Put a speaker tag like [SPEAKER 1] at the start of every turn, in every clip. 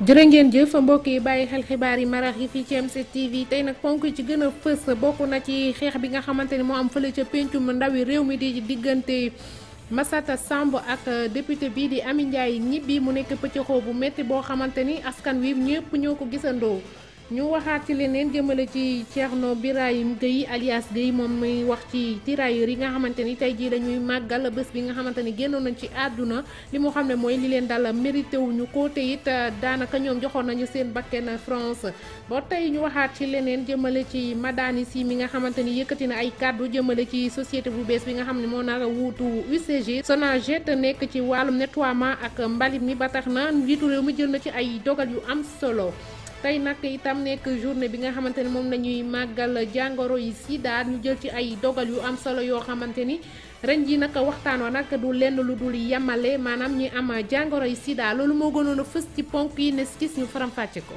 [SPEAKER 1] jërë ngeen jëf mbokk yi bàyyi xel xibaar yi marax yi fii ci M7 TV tey nag ponk yi ci gën a fës bokk na ci xeex bi nga xamante ni moo am fële ca pencum ndawi réew mi di diggante Massata Samb ak député bii di Amy Ndiaye Gniby mu nekk pëccëxoo bu métti boo xamante ni askan wi ñëpp ñoo ko gisandoo. ñu waxaat ci leneen jëmale ci Thierno Birahim Gueye alias Gueye moom muy wax ci tirailleurs yi nga xamante ni tey jii dañuy màggal bés bi nga xamante ni génnoon nañ ci àdduna li mu xam ne mooy li leen dal mérité wuñu ko te it daanaka ñoom joxoon nañu seen bakken France. ba tey ñu waxaat ci leneen jëmale ci Madani Sy mi nga xamante ni yëkkati na ay kàddu jëmale ci société bu bees bi nga xam ne moo nar a wuutu UCG Sonaged nekk ci wàllum nettoiement ak mbalit mi ba tax na njiitu réew mi jël na ci ay dogal yu am solo. tey nag itam nekk journée bi nga xamante ne moom lañuy màggal jàngoro yi sida ñu jël ci ay dogal yu am solo yoo xamante ni ren ji nag waxtaan wa nag du lenn lu dul yemale maanaam ñi am jàngoro yi sida loolu moo gënoon a fës ci ponk yi ne gis ñu faram-fàcce ko.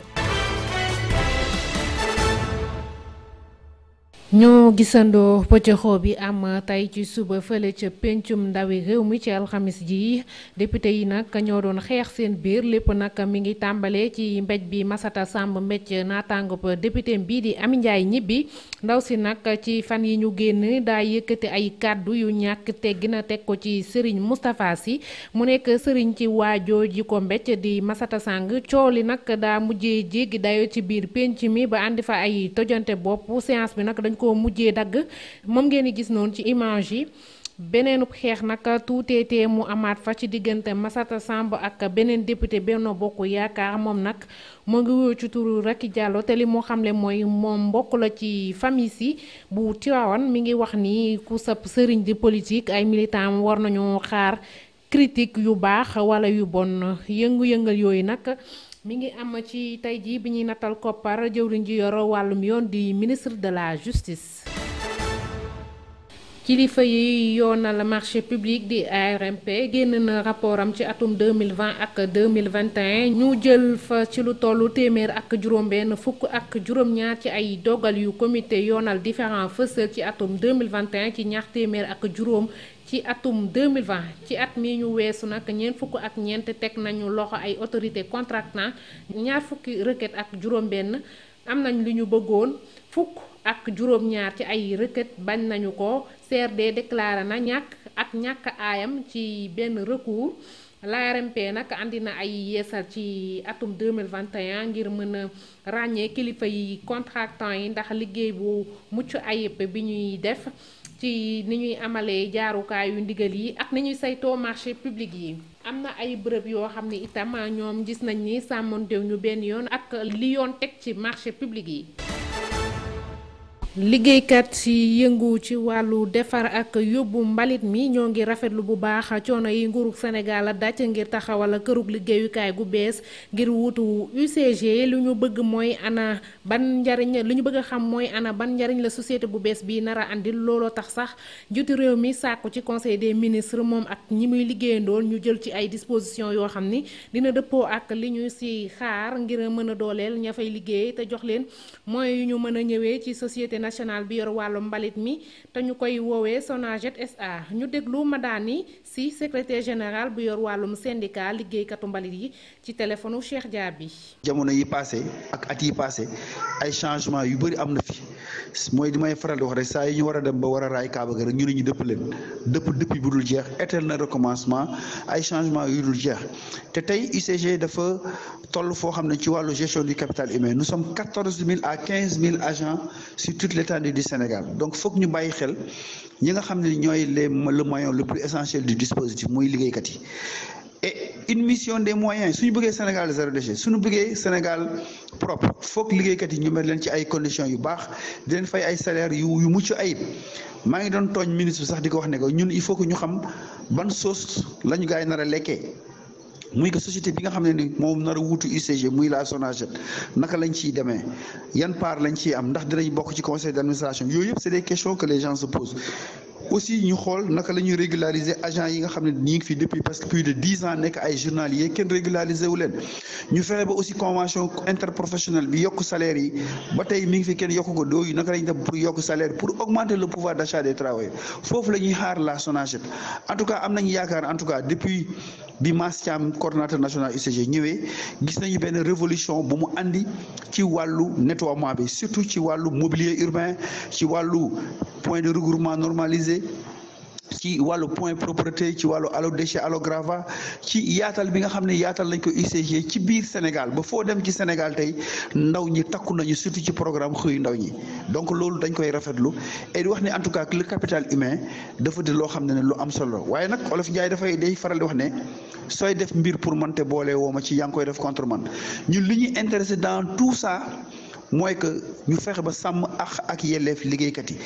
[SPEAKER 1] ñoo gisandoo pëccëxoo bi am tey ci suba fële ca pencum ndawi réew mi ci alxamis ji député yi nag ñoo doon xeex seen biir lépp nag mi ngi tàmbalee ci mbéj bi Massata Samb mbéj naataango député bii di Amy Ndiaye Gniby ndaw si nag ci fan yi ñu génn daa yëkkati ay kàddu yu ñàkk teggin teg ko ci Serigne Moustapha Sy mu nekk Serigne ci waajoo ji ko mbéj di Massata Samb coow li nag daa mujjee jéggi dayo ci biir penc mi ba andi fa ay tojante bopp séance bi nag dañ ko mujjee dagg moom ngeen di gis noonu ci image yi beneen xeex nag tuuteetee mu amaat fa ci diggante Massata Samb ak beneen député Benno Bokk Yaakaar moom nag moo ngi wuyoo ci turu Racky Diallo te li moo xamle mooy moom mbokk la ci famille si bu Tivaouane mi ngi wax ni ku sab sëriñ di politique ay militant war nañoo xaar critique yu baax wala yu bon yëngu-yëngal yooyu nag mi ngi am ci tey jii bi ñuy natal koppar jëwriñ ji yor wàllum yoon di ministre de la justice. kilifa yi yoonal marché public di ARMP génn na rapport am ci atum 2020 ak 2021 ñu jël fa ci lu tollu téeméer ak juróom-benn fukk ak juróom-ñaar ci ay dogal yu comité yoonal différent fësal ci atum 2021 ci ñaar téeméer ak juróom. ci atum 2020 ci at mi ñu weesu nag ñeent fukk ak ñeent teg nañu loxo ay autorité contractant ñaar fukki requête ak juróom-benn am nañ li ñu bëggoon fukk ak juróom-ñaar ci ay requête bañ nañu ko CRD déclaré na ñàkk aayam ci benn recours l'ARMP nag andi na ay yeesal ci atum 2021 ngir mën a ràññee kilifa yi contractant yi ndax liggéey bu mucc ayib bi ñuy def ci ni ñuy amalee jaarukaayu ndigal yi ak ni ñuy saytoo marché public yi am na ay bërëb yoo xam ne itam ñoom gis nañ ni sàmmontew ñu benn yoon ak li yoon teg ci marché public yi. liggéeykat yi yëngu ci wàllu defar ak yóbbu mbalit mi ñoo ngi rafetlu bu baax coono yi nguurug Sénégal dàcc ngir taxawal kërug liggéeyukaay gu bees ngir wutu UCG lu ñu bëgg mooy ana ban njariñ li ñu bëgg a xam mooy ana ban njariñ la société bu bees bi nar a andil looloo tax sax njiitu réew mi sàkku ci conseil des ministres moom ak ñi muy liggéeyandoon ñu jël ci ay dispositions yoo xam ni dina dëppoo ak li ñu si xaar ngir mën a dooleel ña fay liggéey te jox leen moyens yu ñu mën a ñëwee ci société national bi yor wàllu mbalit mi te ñu koy woowee Sonaged SA ñu déglu Madani Sy secrétaire général bu yor wàllum syndicat liggéeykatu mbalit yi ci téléphone Cheikh Diaby.
[SPEAKER 2] jamono yi passé ak at yi passé ay changement yu bëri am na fi mooy di may faral di wax rek saa yi ñu war a dem ba war a raay Kaaba ga rek ñu ne ñu dëpp leen depuis bu dul jeex éternel recommencement ay changement yu dul jeex te tey UCG dafa toll foo xam ne ci wàllu gestion du capital humain nous sommes 14 000 à 15 000 agents sur toute l'étendue du Sénégal donc foog ñu bàyyi xel ñi nga xam ne ñooy le moyen le plus essentiel du dispositif muy liggéeykat yi et une mission des moyens suñu bëggee Sénégal zéro déchet suñu bëggee Sénégal propre foog liggéeykat yi ñu mel leen ci ay conditions yu baax di leen fay ay salaires yu mucc ayib maa ngi doon tooñ ministre bi sax di ko wax ne ko ñun il faut que ñu xam ban sauce la ñu gars yi nar a lekkee muy que société bi nga xam ne ni moom nar a wuutu UCG muy la Sonaged naka lañ ciy demee yan part lañ ciy am ndax dinañ bokk ci conseil d'administration yooyu yëpp c'est des questions que les gens se posent aussi ñu xool naka la ñuy régulariser agents yi nga xam ne ñi ngi fi depuis presque plus de 10 ans nekk ay journaliers kenn régulariser wu leen ñu fexe ba aussi convention interprofessionnelle bi yokk salaire yi ba tey mi ngi fi kenn yokk ko dooyu naka lañ def pour yokk salaire pour augmenter le pouvoir d'achat des travailleurs foofu la ñuy xaar la Sonaged en tout cas am nañu yaakaar en tout cas depuis bi Mass Thiam coordonnateur national UCG ñëwee gis nañu benn révolution bu mu andi ci wàllu nettoiement bi surtout ci wàllu mobilier urbain ci wàllu point de regroupement normalisé ci wàllu point propreté ci wàllu allo déchet allo grava ci yaatal bi nga xam ne yaatal nañ ko UCG ci biir Sénégal ba foo dem ci Sénégal tey ndaw ñi takku nañu surtout ci programme xëyu ndaw ñi donc loolu dañ koy rafetlu et di wax ne en tout cas le capital humain dafa di loo xam ne lu am solo waaye nag Olof Njaay day faral di wax ne sooy def mbir pour man te boole woo ma ci yaa ngi koy def contre man ñun li ñu intéressé dans tout ça mooy que ñu fexe ba sàmm ak yelleef liggéeykat yi.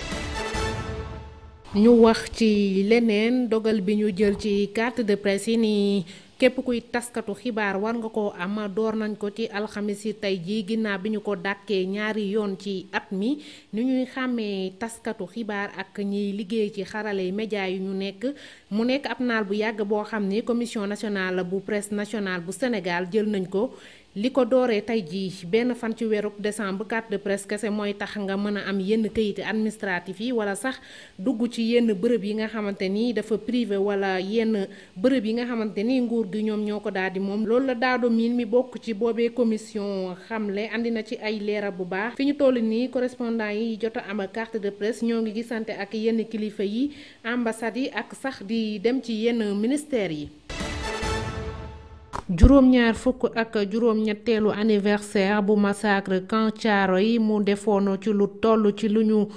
[SPEAKER 1] ñu wax ci leneen dogal bi ñu jël ci carte de presse yi ni képp kuy taskatu xibaar war nga ko am door nañ ko ci alxamis yi tey jii ginnaaw bi ñu ko dàkkee ñaari yoon ci at mi ni ñuy xàmmee taskatu xibaar ak ñiy liggéey ci xarale média yu ñu nekk mu nekk ab naal bu yàgg boo xam ni commission nationale bu presse nationale bu Sénégal jël nañ ko. li ko dooree tey jii benn fan ci weeru décembre carte de presse kese mooy tax nga mën a am yenn kayiti administratif yi wala sax dugg ci yenn bërëb yi nga xamante ni dafa privé wala yenn bërëb yi nga xamante ni nguur gi ñoom ñoo ko daal di moom loolu la Daado Mine mi bokk ci boobee commission xamle andi na ci ay leeral bu baax fi ñu toll nii correspondant yi jot a am carte de presse ñoo ngi gisante ak yenn kilifa yi ambassade yi ak sax di dem ci yenn ministères yi. juróom-ñaar fukk ak juróom-ñetteelu anniversaire bu massacre Camp Thiaroye mu defoon ci lu toll ci lu ñu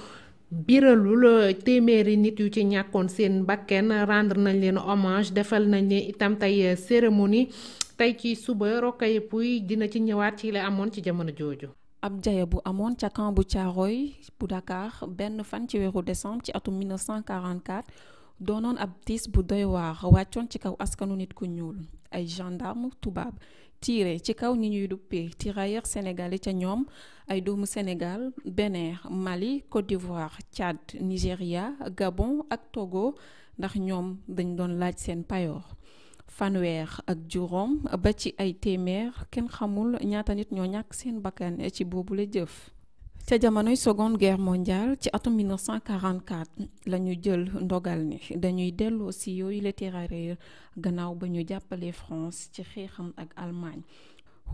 [SPEAKER 1] biralul téeméeri nit yu ci ñàkkoon seen bakken rendre nañ leen hommage defal nañ leen itam tey cérémonie tey ci suba Rokhaya Pouye dina ci ñëwaat ci la amoon ci jamono jooju.
[SPEAKER 3] ab jaya bu amoon ca camp bu Thiaroye bu Dakar benn fan ci weeru décembre ci atum 1944 doonoon ab tiis bu doy waar wàccoon ci kaw askanu nit ku ñuul. ay gendarme tubaab tiré ci kaw ñi ñuy duppee tirailleurs sénégalais ca ñoom ay doomu Sénégal Bénin Mali Côte d'Ivoire Tchad Nigéria Gabon ak Togo ndax ñoom dañ doon laaj seen payoor fanweer ak juróom ba ci ay téeméer kenn xamul ñaata nit ñoo ñàkk seen bakkan ci boobule jëf. ca jamonoy seconde guerre mondiale ci atum 1944 la ñu jël ndogal ni dañuy delloo si yooyu les tirailleurs gannaaw ba ñu jàppale France ci xeexam ak Allemagne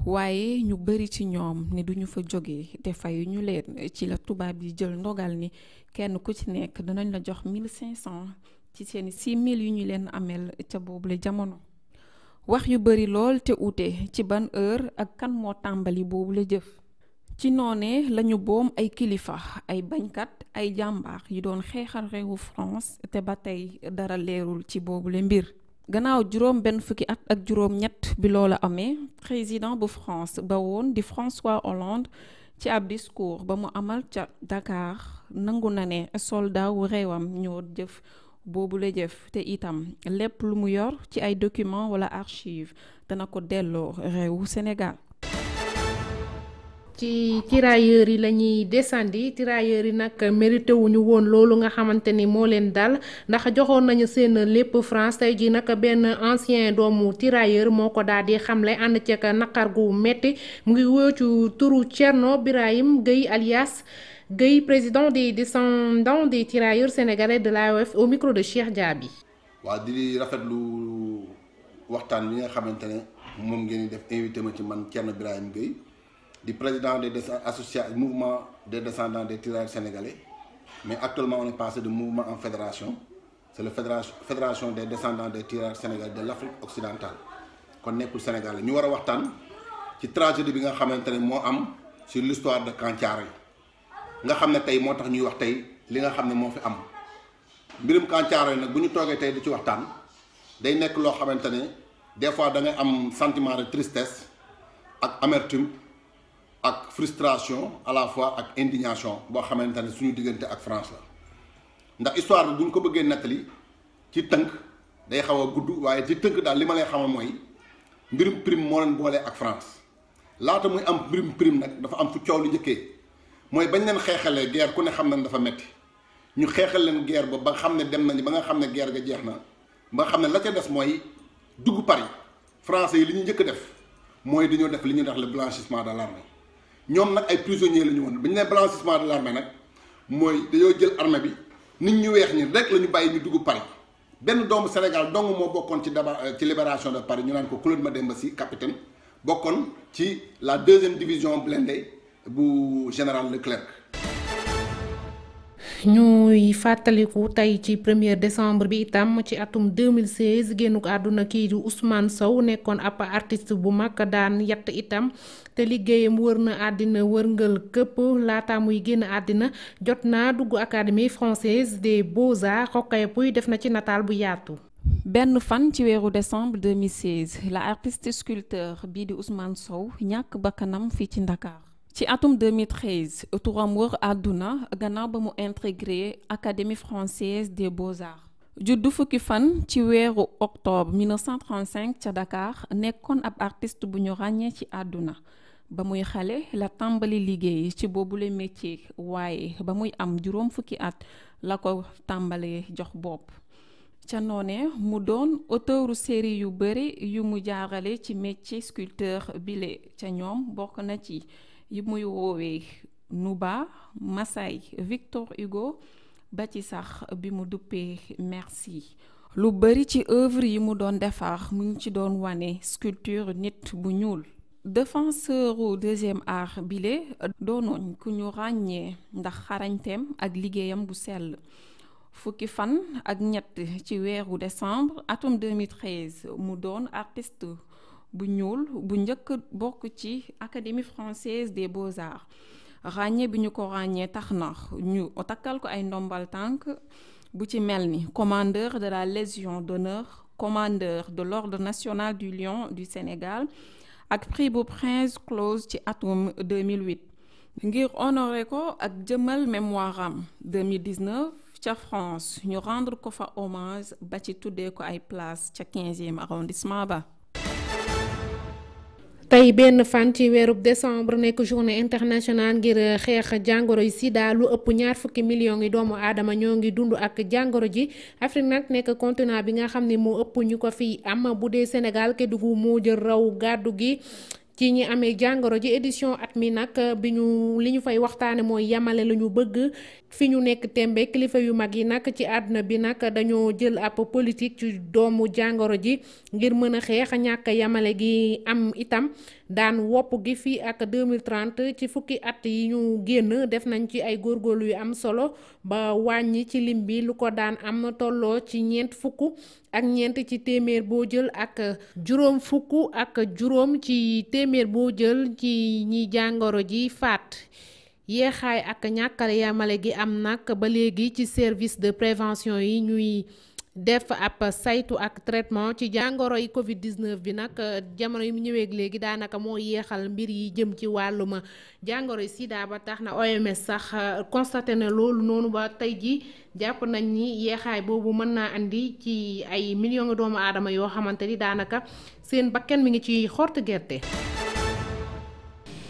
[SPEAKER 3] waaye ñu bari ci ñoom ni duñu fa jógee te fayu ñu leen ci la tubaab yi jël ndogal ni kenn ku ci nekk danañ la jox 1500 ci seeni 6000 yu ñu leen amel ca boobule jamono. wax yu bari lool te uute ci ban heure ak kan moo tàmbali boobule jëf. ci noonee lañu boom ay kilifa ay bañkat ay jàmbaar yi doon xeexal réewu France te ba tey dara leerul ci boobule mbir. gannaaw juróom benn fukki at ak juróom ñett bi loola amee président bu France ba woon di François Hollande ci ab discours ba mu amal ca Dakar nangu na ne soldat wu réewam ñoo jëf boobule jëf te itam lépp lu mu yor ci ay document wala archive dana ko delloo réewu Sénégal.
[SPEAKER 1] ci tirailleurs yi la ñuy desandi tirailleurs yi nag mérité wuñu woon loolu nga xamante ni moo leen dal ndax joxoon nañu seen lépp France tey ji nag benn ancien doomu tirailleur moo ko daal di xamle ànd ceeg naqar gu metti mu ngi wóo ci turu Thierno Birahim Gueye alias Gueye président des descendants des tirailleurs sénégalais de l'AOF au micro de Cheikh Diaby.
[SPEAKER 4] waaw di rafetlu waxtaan bi nga xamante ne moom ngeen di def invité ma ci man Thierno Birahim Gueye di président des associations mouvement des descendants des tirailleurs sénégalais mais actuellement on est passé de mouvement en fédération c'est la fédération des descendants des tirailleurs sénégalais de l'Afrique occidentale kon nekkul Sénégal ñu war a waxtaan ci tragédie bi nga xamante ne moo am sur l'histoire de Camp Thiaroye nga xam ne tey moo tax ñuy wax tey li nga xam ne moo fi am mbirum Camp Thiaroye nag bu ñu toogee tey di ci waxtaan day nekk loo xamante ne des fois da ngay am sentiment de tristesse ak amertume ak frustration à la fois ak indignation boo xamante ne suñu diggante ak France la ndax histoire bi bu ñu ko bëggee nettali ci tënk day xaw a gudd waaye ci tënk daal li ma lay xamal mooy mbirum prime moo leen boole ak France laata muy am mbirum prime nag dafa am fu coow lu njëkkee mooy bañ leen xeexalee guerre ku ne xam ne dafa metti ñu xeexal leen guerre ba nga xam ne dem nañu ba nga xam ne guerre ga jeex na ba nga xam ne la ca des mooy dugg Paris français yi li ñu njëkk a def mooy dañoo def li ñuy wax le blanchissement de l'armée ñoom nag ay prisonniers la ñu woon bi ñu ne blanchissement de l'armée nag mooy dañoo jël armée bi nit ñu weex ñi rek la ñu bàyyi ñu dugg Paris benn doomu Sénégal dong moo bokkoon ci libération de Paris ñu naan ko Claude Mademba Sy capitaine bokkoon ci la 2e division blindée bu général Leclerc.
[SPEAKER 1] ñuy fàttaliku tey ci 1er décembre bi itam ci atum 2016 génnuk àdduna kii di Ousmane Sow nekkoon ab artiste bu mag daan yett itam te liggéeyam wër na àddina wërngal këpp laata muy génn àddina jot naa dugg académie française des beaux-arts Rokhaya Pouye def na ci nataal bu yaatu.
[SPEAKER 3] benn fan ci weeru décembre 2016 la artiste sculpteur bii di Ousmane Sow ñàkk bakkanam fii ci Ndakaar. ci atum 2013 turam wër àdduna gannaaw ba mu intégré académie française des beaux-arts. juddu fukki fan ci weeru octobre 1935 ca Dakar nekkoon ab artiste bu ñu ràññee ci àdduna ba muy xale la tàmbali liggéey ci boobule métier waaye ba muy am juróom fukki at la ko tàmbalee jox bopp. ca noone mu doon auteuru série yu bari yu mu jaarale ci métier sculpteur bile ca ñoom bokk na ci yi muy woowee Nuba Masay Victor Hugo ba ci sax bi mu duppee Merci. lu bari ci œuvre yi mu doon defar mu ngi ci doon wane sculpture nit bu ñuul. défenseuru 2e art bile doonoon ku ñu ràññee ndax xarañteem ak liggéeyam bu sell. fukki fan ak ñett ci weeru décembre atum 2013 mu doon artiste bu ñuul bu njëkk bokk ci académie française des beaux-arts ràññee bi ñu ko ràññee tax na ñu takkal ko ay ndombal tànk bu ci mel ni commandeur de la Légion d'honneur commandeur de l'ordre national du Lion du Sénégal ak prix bu Prince Claus ci atum 2008 ngir honorer ko ak jëmal mémoire am 2019 ca France ñu rendre ko fa hommage ba ci tuddee ko ay place ca 15e arrondissement ba.
[SPEAKER 1] tey benn fan ci weerub décembre nekk journée internationale ngir xeex jàngoro yi sida lu ëpp 20 millions yi doomu aadama ñoo ngi dund ak jàngoro ji Afrique nag nekk continent bi nga xam ne moo ëpp ñu ko fi am bu dee Sénégal Kédougou moo jël raw gàddu gi ci ñi amee jàngoro ji édition at mi nag li ñu fay waxtaane mooy yamale la ñu bëgg fi ñu nekk tembe kilifa yu mag yi nag ci àdduna bi nag dañoo jël ab politique ci doomu jàngoro ji ngir mën a xeex ñàkk yamale gi am itam daan wopp gi fii ak 2030 ci fukki at yi ñu génn def nañ ci ay góorgóorlu yu am solo ba wàññi ci lim bi lu ko daan am tolloo ci 4 ci téeméer boo jël ak juróom fukk ak juróom ci téeméer boo jël ci ñi jàngoro ji faat yeexaay ak ñàkkal yamale gi am nag ba léegi ci service de prévention yi ñuy def ab saytu ak traitement ci jàngoro yi Covid-19 bi nag jamono yi mu ñëwee léegi daanaka moo yeexal mbir yi jëm ci wàllum jàngoro yi sida ba tax na OMS sax constaté na loolu noonu ba tey ji jàpp nañ ni yeexaay boobu mën naa andi ci ay millions doomu aadama yoo xamante ni daanaka seen bakken mi ngi ci xortu gerte.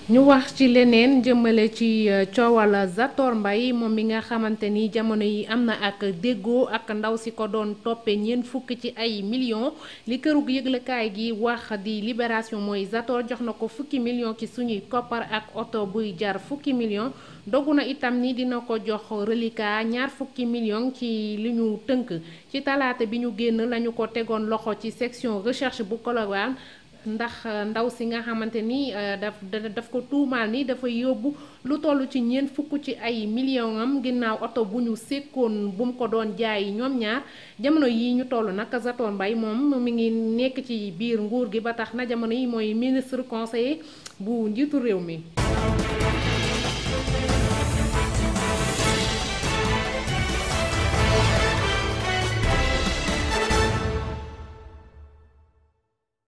[SPEAKER 1] ñu wax ci leneen jëmale ci coowal Zator Mbaye moom mi nga xamante ni jamono yi am na ak déggoo ak ndaw si ko doon toppe 40 ci ay millions li kërug yëglekaay gi wax di Libération mooy Zator jox na ko 10 millions ci suñuy koppar ak oto buy jar 10 millions dogu na itam ni dina ko jox reliquat 20 millions ci li ñu tënk ci talaata bi ñu génn lañu ko tegoon loxo ci section recherche bu Colobane ndax ndaw si nga xamante ni daf ko tuumaal ni dafa yóbbu lu toll ci 40 ci ay millions am ginnaaw oto bu ñu sekkoon bu mu ko doon jaay ñoom ñaar jamono yi ñu toll nag Zator Mbaye moom mi ngi nekk ci biir nguur gi ba tax na jamono yi mooy ministre conseiller bu njiitu réew mi.